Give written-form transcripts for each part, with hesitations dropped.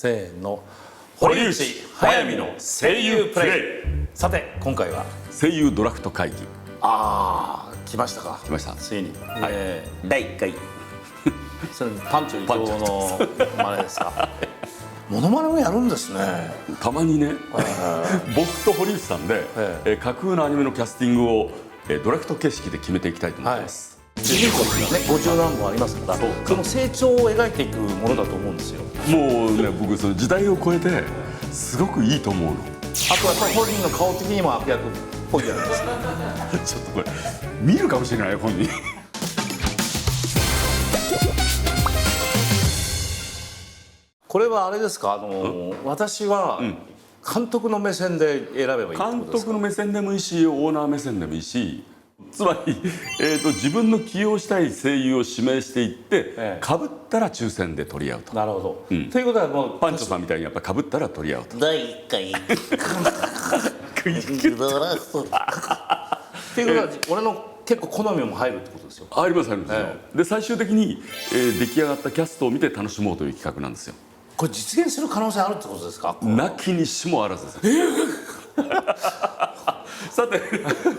せーの、堀内早見の声優プレイ。さて今回は声優ドラフト会議。来ましたか。来ました。ついに、第1回。それパンチョ伊藤の真似ですか。モノマネもやるんですね。たまにね、僕と堀内さんで、架空のアニメのキャスティングをドラフト形式で決めていきたいと思ってます。主人公にはね50何本ありますから、その成長を描いていくものだと思うんですよ。もうね、僕その時代を超えてすごくいいと思うの。あとやっぱり本人の顔的にも悪役っぽいじゃないですか。ちょっとこれ見るかもしれないよ本人。これはあれですか、私は監督の目線で選べばいいってこと監ですか。督の目線でもいいし、オーナー目線でもいいし、つまり、自分の起用したい声優を指名していってかぶったら抽選で取り合うと。なるほど、ということはもうパンチョさんみたいにやっぱかぶったら取り合うと。第1回ドラフトっていうことは俺の結構好みも入るってことですよ。ありますありますよ、で最終的に、出来上がったキャストを見て楽しもうという企画なんですよ。これ実現する可能性あるってことですか。なきにしもあらずです。さて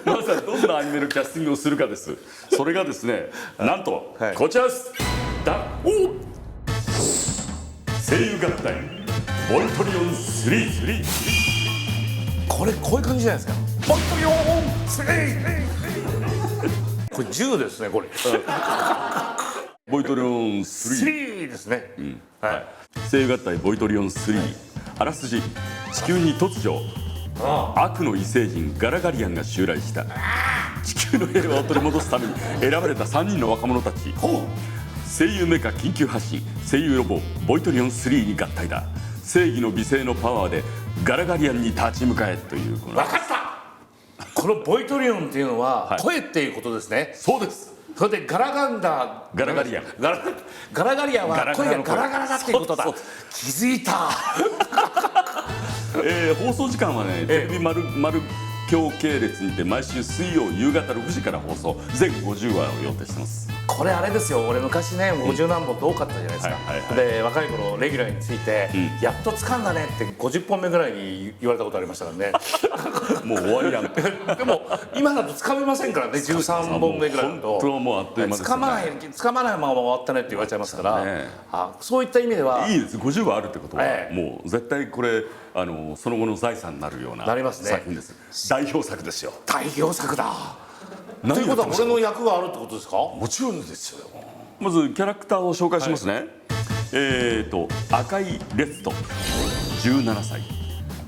まずはどんなアニメのキャスティングをするかです。それがですね、なんと、こちらです。声優合体ボイトリオン3。これこういう感じじゃないですか。ボイトリオン3。これ10ですねこれ。ボイトリオン3 3ですね。声優合体ボイトリオン3。あらすじ、地球に突如悪の異星人ガラガリアンが襲来した。地球の平和を取り戻すために選ばれた3人の若者たち。声優メカ緊急発進、声優ロボボイトリオン3に合体だ。正義の美声のパワーでガラガリアンに立ち向かえという。分かった。このボイトリオンっていうのは声っていうことですね。そうです。それでガラガンダガラガリアンガラガリアンは声がガラガラだっていうことだ。気づいた。放送時間はね、テレビ丸今日系列にて毎週水曜夕方6時から放送、全50話を予定してます。これあれですよ、俺昔ね50何本って多かったじゃないですか。で若い頃レギュラーについて、やっと掴んだねって50本目ぐらいに言われたことありましたからね。もう終わりやん。でも今だと掴めませんからね、13本目ぐらいだと。本当はもうあっという間ですね。掴まないまま終わったねって言われちゃいますから、そういった意味ではいいです。50話あるってことは、もう絶対これその後の財産になるような作品です。代表作ですよ。代表作だ。ということは俺の役があるってことですか。もちろんですよ。まずキャラクターを紹介しますね。赤いレッド17歳、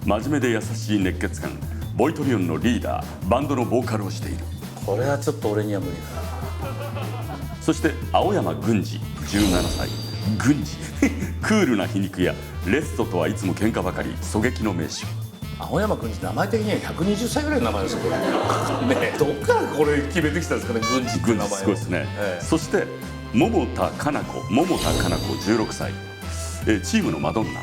真面目で優しい熱血漢、ボイトリオンのリーダー、バンドのボーカルをしている。これはちょっと俺には無理だ。そして青山軍司17歳、軍司クールな皮肉屋、レストとはいつも喧嘩ばかり、狙撃の名手。青山君名前的には120歳ぐらいの名前ですよこれ。ね、どっからこれ決めてきたんですかね、軍司っていう名前を。すごいですね。そして桃田かな子16歳、チームのマドンナ。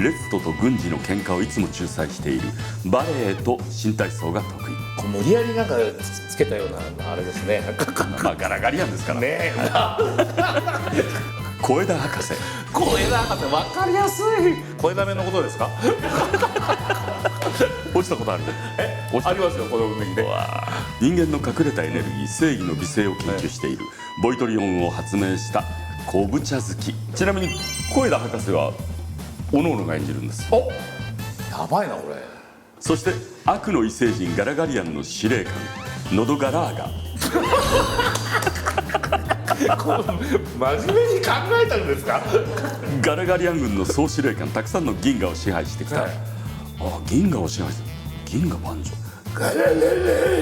レッドと軍司の喧嘩をいつも仲裁している。バレエと新体操が得意。これ無理やりなんかつけたようなあれですね。まあガラガリアンですからね。小枝博士。小枝博士分かりやすい。小枝目のことですか。落ちたことある？ありますよ、この運命で。人間の隠れたエネルギー、正義の美声を研究している。ボイトリオンを発明した昆布茶好き。ちなみに小枝博士は各々が演じるんです。お、やばいなこれ。そして悪の異星人ガラガリアンの司令官ノドガラーガ。真面目に考えたんですか。ガラガリアン軍の総司令官、たくさんの銀河を支配してきた。銀河を支配して銀河万丈ガラララ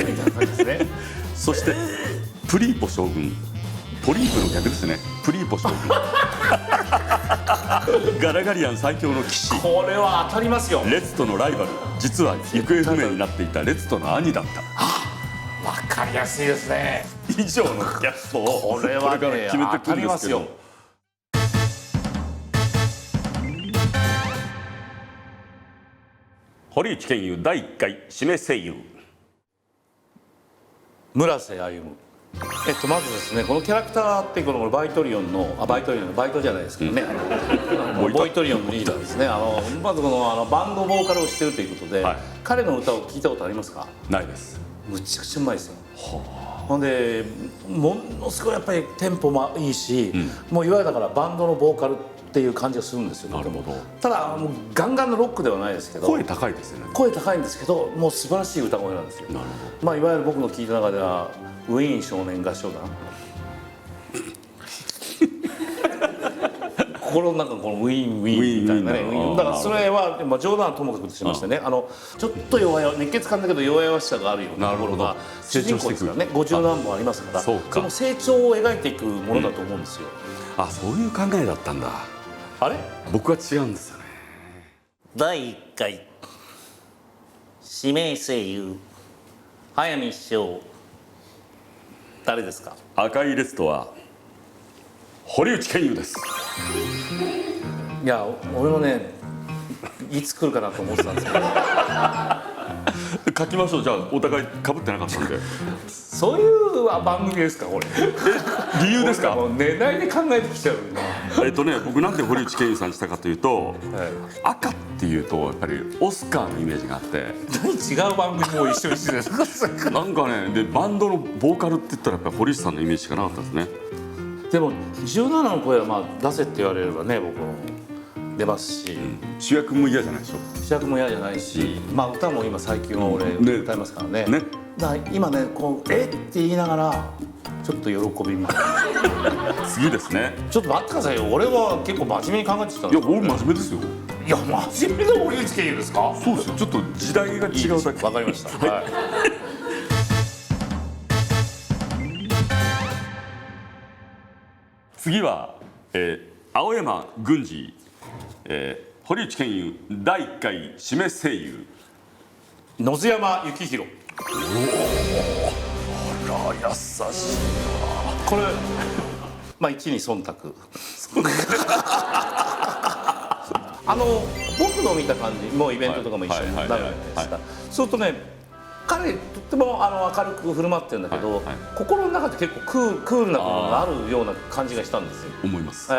みたいな感じですね。そしてプリーポ将軍、ポリープの逆ですね。プリーポ将軍ガラガリアン最強の騎士。これは当たりますよ。レッツとのライバル、実は行方不明になっていたレッツとの兄だった。分かりやすいですね。以上のキャストをこれはから決めていくんですけど、堀内健優第1回指名声優。村瀬歩。まずですね、このキャラクターってこのバイトリオンのバイトじゃないですけどね、ボイトリオンのリーダーですね。まずこのバンドボーカルをしてるということで、彼の歌を聞いたことありますか？ないです。むちゃくちゃうまいですよ。ほんでものすごいやっぱりテンポもいいし、もういわゆるだからバンドのボーカルっていう感じがするんですよ。なるほど。ただもうガンガンのロックではないですけど、声高いですよね。声高いんですけど、もう素晴らしい歌声なんですよ。なるまあいわゆる僕の聞いた中ではウィーン少年合唱団心の中のこのウィーンみたいなね。だからそれはまあ冗談はともかくとしましてね、ちょっと熱血感だけど弱々しさがあるようなところが主人公ですからね。50何本ありますから、その成長を描いていくものだと思うんですよ。あ、そういう考えだったんだ。あれ？僕は違うんですよね。第1回指名声優早見翔、誰ですか？赤いレストは堀内健雄です。いや、俺もね、いつ来るかなと思ってたんですけど書きましょう。じゃあお互い被ってなかったんで。そういう番組ですかこれ？理由ですか？もう寝ないで考えてきちゃうな。僕なんで堀内健雄さんにしたかというと、赤っていうとやっぱりオスカーのイメージがあって、違う番組も一緒にしてるんですか？なんかね、でバンドのボーカルって言ったらやっぱり堀内さんのイメージしかなかったですね。でも17の声はまあ出せって言われればね、僕も出ますし、主役も嫌じゃないでしょ。主役も嫌じゃないし、まあ歌も今最近は俺歌いますからね。だから今ね、こうって言いながらちょっと喜びます。次ですね。ちょっと待ってくださいよ。俺は結構真面目に考えてきたんいや、です。俺真面目ですよ。いや、真面目な堀内健雄ですか？そうですよ。ちょっと時代が違うだけ。わかりました。はい。次は、青山軍司、堀内健雄第1回指名声優野津山幸宏。あら優しいこれまあ一に忖度。僕の見た感じ、もうイベントとかも一緒になるじゃないですか。そうするとね、彼とっても明るく振る舞ってるんだけど、心の中で結構クールな部分があるような感じがしたんですよ。思います。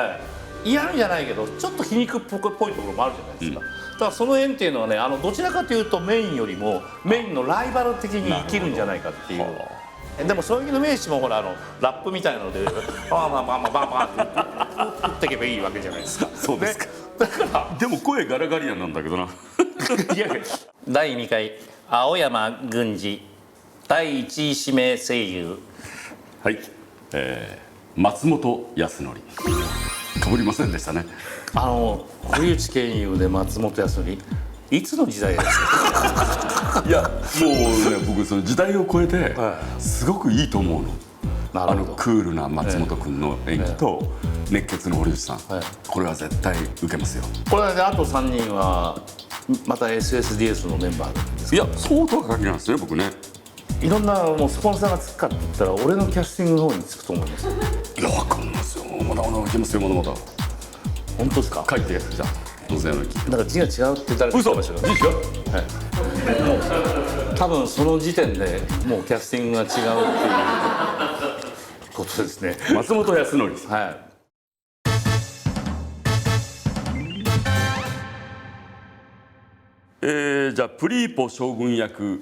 嫌じゃないけどちょっと皮肉っぽいところもあるじゃないですか。だからその縁っていうのはね、どちらかというとメインよりもメインのライバル的に生きるんじゃないかっていう。でもそういうの名詞もほらラップみたいなのでバンって打っていけばいいわけじゃないですか。そうですか。だからでも声ガラガリアンなんだけどな。いやいや、第2回青山軍司第1位指名声優、はい、松本康則。かぶりませんでしたね。堀内健雄で松本康則、いつの時代ですか？いや、もうね、僕その時代を超えてすごくいいと思うの。クールな松本君の演技と熱血の堀内さん、これは絶対受けますよ。これであと3人はまた SSDS のメンバーなんですか？いや、そうとは限らないですね、僕ね。いろんなもうスポンサーがつくかって言ったら俺のキャスティングの方につくと思います。いや、わかんないですよ。まだまだいけますよ、まだまだ。本当ですか？書いて、じゃあ野津山行き。だから字が違うって誰か言ってましたよ。字違う？もう多分その時点でもうキャスティングが違うっていうことですね。松本康則さん。はい。じゃあプリーポ将軍役、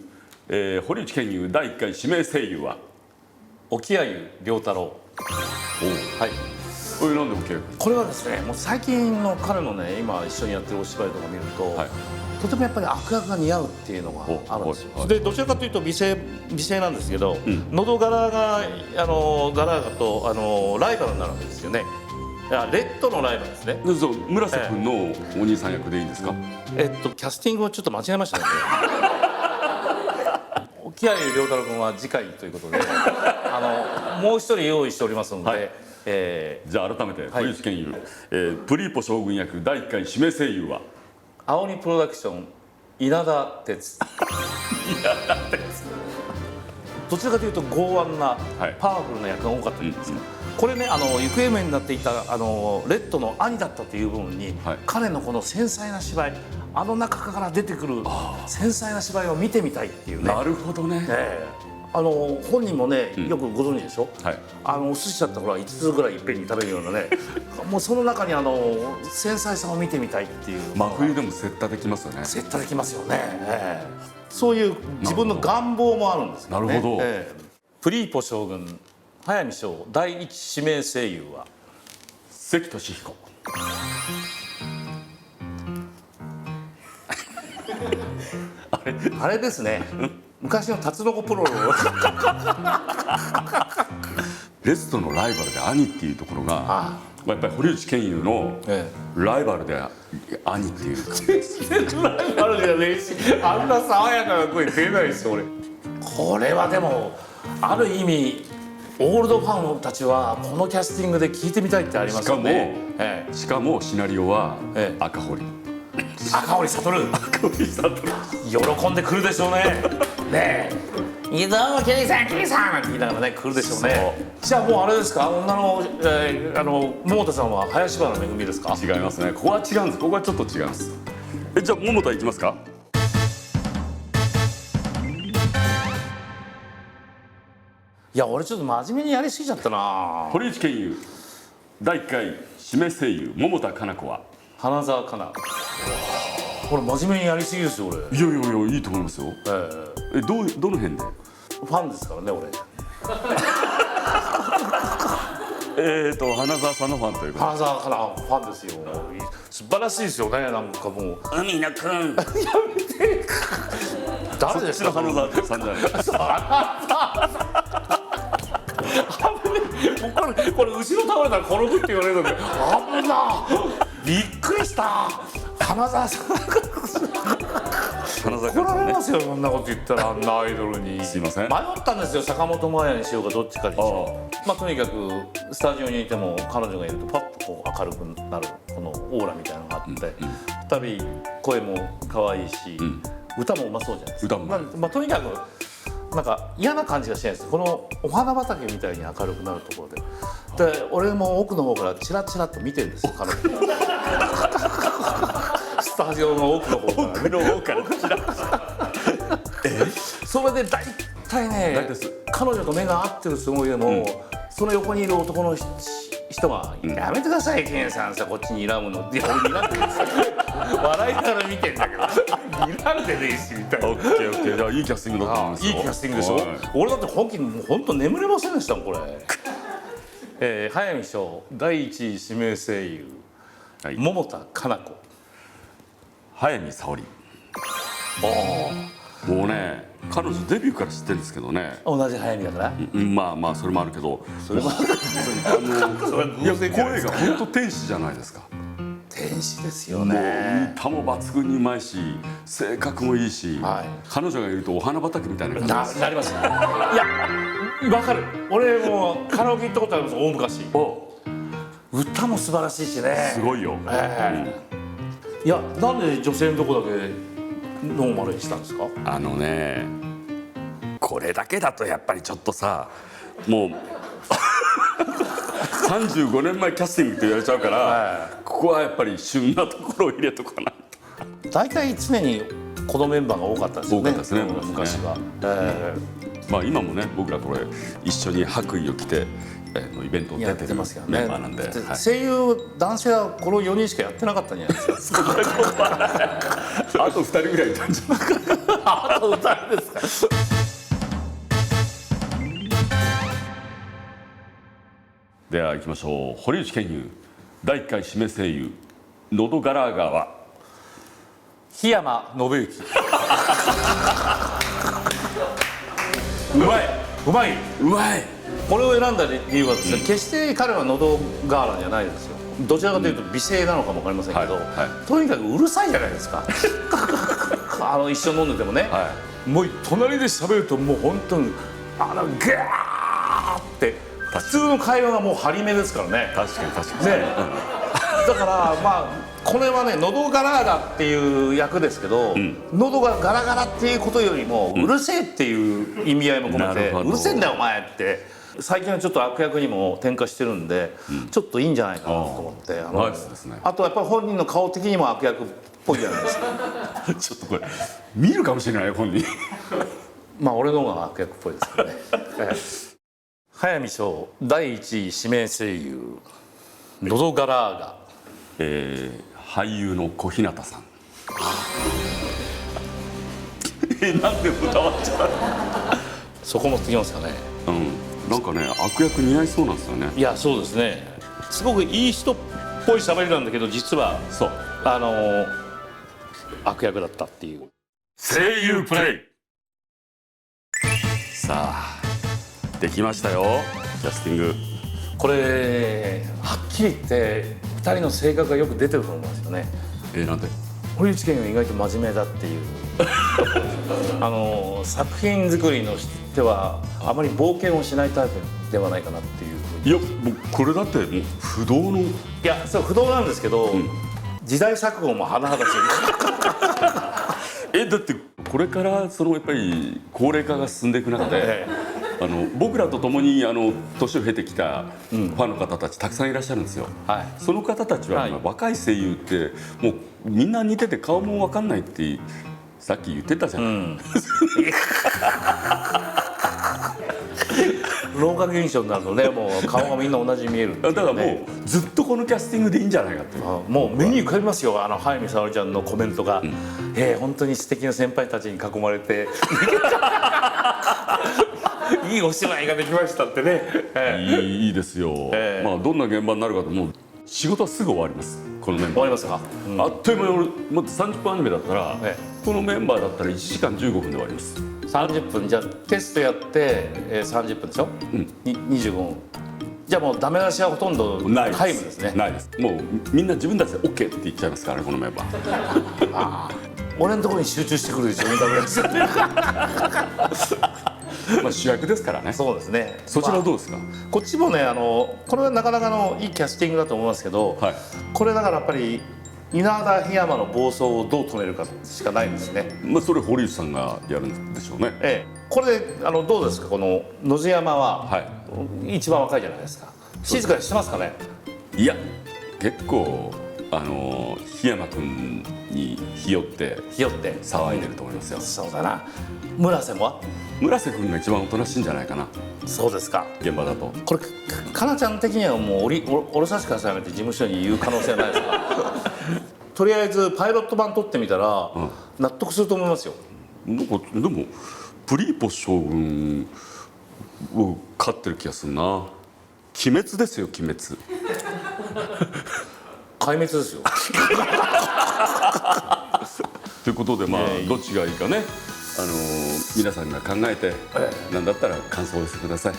堀内健雄第1回指名声優は沖合良太郎。はい。これなんで OK？ これはですね、もう最近の彼のね、今一緒にやってるお芝居とか見ると、とてもやっぱり悪役が似合うっていうのがあるんですよ。でどちらかというと美声なんですけど、喉柄がガラガとライバルになるわけですよね。レッドのライバルですね。そう、村瀬君のお兄さん役でいいんですか？キャスティングをちょっと間違えましたね。沖合良太郎君は次回ということで、もう一人用意しておりますので。じゃあ改めて堀内健雄、プリーポ将軍役第1回指名声優は青鬼プロダクション稲田哲。どちらかというと剛腕な、パワフルな役が多かったんですが、これね、行方不明になっていたレッドの兄だったという部分に、彼のこの繊細な芝居、中から出てくる繊細な芝居を見てみたいっていうね。なるほどね。本人もねよくご存知でしょ、はい、お寿司だったら5つぐらいいっぺんに食べるようなねもうその中に繊細さを見てみたいっていう真冬でもセッターできますよね。セッターできますよね、そういう自分の願望もあるんですよね。なるほど、プリーポ将軍速水翔第一指名声優は関俊彦。あれですね昔のタツノコプロのレストのライバルで兄っていうところがやっぱり堀内健雄のライバルで兄っていう感じです。ライバルじゃねえしあんな爽やかな声出ないですよ俺。これはでもある意味オールドファンたちはこのキャスティングで聞いてみたいってありますよね。しかもシナリオは赤堀悟喜んでくるでしょうね。ねえ、どうもケリーさんなんて言いながらね来るでしょうね。じゃあもうあれですか、女の桃田さんは林原めぐみですか。違いますね。ここは違うんです。ここはちょっと違います。じゃあ桃田いきますか。いや俺ちょっと真面目にやりすぎちゃったな。堀内健雄第1回指名声優桃田加奈子は花澤香菜。これ真面目にやりすぎですよ俺。いやいいと思いますよ。どの辺で？ファンですからね俺。花澤さんのファンというか。花澤香菜ファンですよ。素晴らしいですよね。なんかもう海野くんやめて誰ですか花澤さんじゃないですか。これ後ろ倒れたら転ぶって言われるので危なびっくりした花澤さん怒られますよそんなこと言ったらあんなアイドルに。すいません迷ったんですよ坂本真綾にしようかどっちかにしよう。とにかくスタジオにいても彼女がいるとパッとこう明るくなるこのオーラみたいなのがあって2人声も可愛いし歌もうまそうじゃないですか。とにかくなんか嫌な感じがしないです。このお花畑みたいに明るくなるところで俺も奥の方からチラチラと見てるんですよ彼女スタジオの奥の方から奥の方からチラチラそれで大体ね彼女と目が合ってるつもりでも、その横にいる男の人が「やめてくださいケンさんさこっちに睨むの」って俺睨んでるんですよ笑いながら見てんだけど睨んでねえしみたいな。オッケーじゃあいいキャスティングだと思いますよ。いいキャスティングでしょ。俺だって本当眠れませんでしたもんこれ。速水翔第一指名声優、桃田加奈子。速水沙織。もうね彼女デビューから知ってるんですけどね。同じ速水だから。まあそれもあるけどそれも声が本当天使じゃないですか。天使ですよね。歌も抜群にうまいし性格もいいし、彼女がいるとお花畑みたいな感じなります。いや分かる。俺もカラオケ行ったことあります大昔。歌も素晴らしいしね。すごいよ。いやなんで女性のとこだけノーマルにしたんですか。これだけだとやっぱりちょっとさもう35年前キャスティングって言われちゃうから、ここはやっぱり旬なところを入れとかないと。大体常にこのメンバーが多かったですよね。多かったですね昔は。今もね僕らこれ一緒に白衣を着てイベントを出てるメンバーなんで、声優男性はこの4人しかやってなかったんじゃないですか。あと2人ぐらいいたんじゃないかな。あと2人ですか。では行きましょう。堀内健雄第1回指名声優のどがらがは檜山信之。うまい。これを選んだ理由はですね、決して彼はのどがらじゃないですよ。どちらかというと美声なのかも分かりませんけど、とにかくうるさいじゃないですか。一緒に飲んでてもね、もう隣で喋るともう本当にガーって普通の会話がもう張り目ですからね。確かにね。だからこれはね喉ガラだっていう役ですけど、喉がガラガラっていうことよりもうるせえっていう意味合いも込めて、うるせえんだよお前って最近はちょっと悪役にも転化してるんで、ちょっといいんじゃないかなと思って。あとやっぱり本人の顔的にも悪役っぽいじゃないですか。ちょっとこれ見るかもしれないよ本人。まあ俺の方が悪役っぽいですけどね早見翔第一位指名声優のどがらが、俳優の小日向さんなんで歌わっちゃそこ持ってきますかね。うなんかね悪役似合いそうなんですよね。いやそうですね、すごくいい人っぽい喋りなんだけど実はそう悪役だったっていう。声優プレイさあできましたよキャスティング。これはっきり言って2人の性格がよく出てると思うんですよね。なんで堀内健が意外と真面目だっていう作品作りのしてはあまり冒険をしないタイプではないかなっていうふうに。いやもうこれだってもう不動のいやそう不動なんですけど、時代錯誤も甚だしいだってこれからやっぱり高齢化が進んでいく中で、僕らと共に年を経てきたファンの方たちたくさんいらっしゃるんですよ、はい、その方たちは、若い声優ってもうみんな似てて顔も分かんないってさっき言ってたじゃない、老化現象になるとねもう顔がみんな同じに見える、だからもうずっとこのキャスティングでいいんじゃないかってもう目に浮かびますよ早見沙織ちゃんのコメントが、本当に素敵な先輩たちに囲まれていいお芝居ができましたってね、いいですよ、まあどんな現場になるかともう仕事はすぐ終わりますこのメンバー。終わりますか、あっという間にもっと30分アニメだったら、このメンバーだったら1時間15分で終わります。30分じゃあテストやって、30分でしょ、25分じゃあもうダメ出しはほとんど皆無ですね。ないです。もうみんな自分たちで OK って言っちゃいますからねこのメンバー俺のところに集中してくるでしょダメ出しまあ主役ですからね。そうですね。そちらはどうですか。こっちもねこれはなかなかのいいキャスティングだと思いますけど、これだからやっぱり稲田檜山の暴走をどう止めるかしかないんですね。まあそれ堀内さんがやるんでしょうね。これでどうですかこの野津山は、一番若いじゃないですか。静かにしてますかね。いや結構檜山君にひよって騒いでると思いますよ。そうだな。村瀬も村瀬君が一番おとなしいんじゃないかな。そうですか。現場だとこれかなちゃん的にはもうおろさしからさめて事務所に言う可能性はないですかとりあえずパイロット版撮ってみたら、納得すると思いますよ。なんかでもプリーポ将軍を勝ってる気がするな。鬼滅ですよ鬼滅壊滅ですよということでまあどっちがいいかね皆さんが考えて何だったら感想を寄せてください。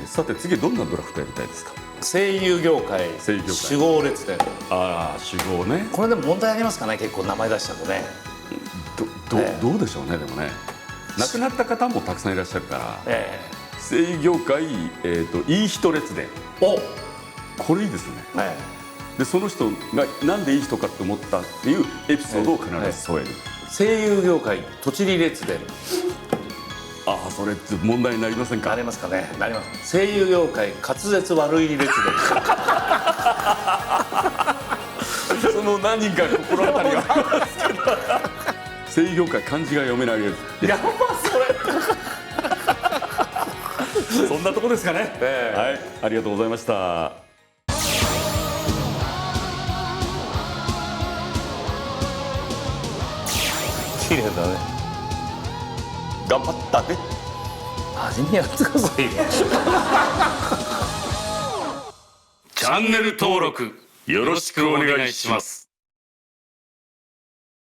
さて次どんなドラフトやりたいですか。声優業界守護列伝。守護ね。これでも問題ありますかね結構名前出しちゃうとね。どうでしょうね。でもね亡くなった方もたくさんいらっしゃるから、声優業界いい人列伝これいいですね。でその人がなんでいい人かって思ったっていうエピソードを必ず添える。声優業界とちり列伝。それって問題になりませんか。なりますかね。なります。声優業界滑舌悪い列伝その何人か心当たりがありますけど声優業界漢字が読めない列伝。やばそれそんなとこですかね。はいありがとうございました。綺麗だね。頑張ったね。真面目にやってくださいよチャンネル登録よろしくお願いします。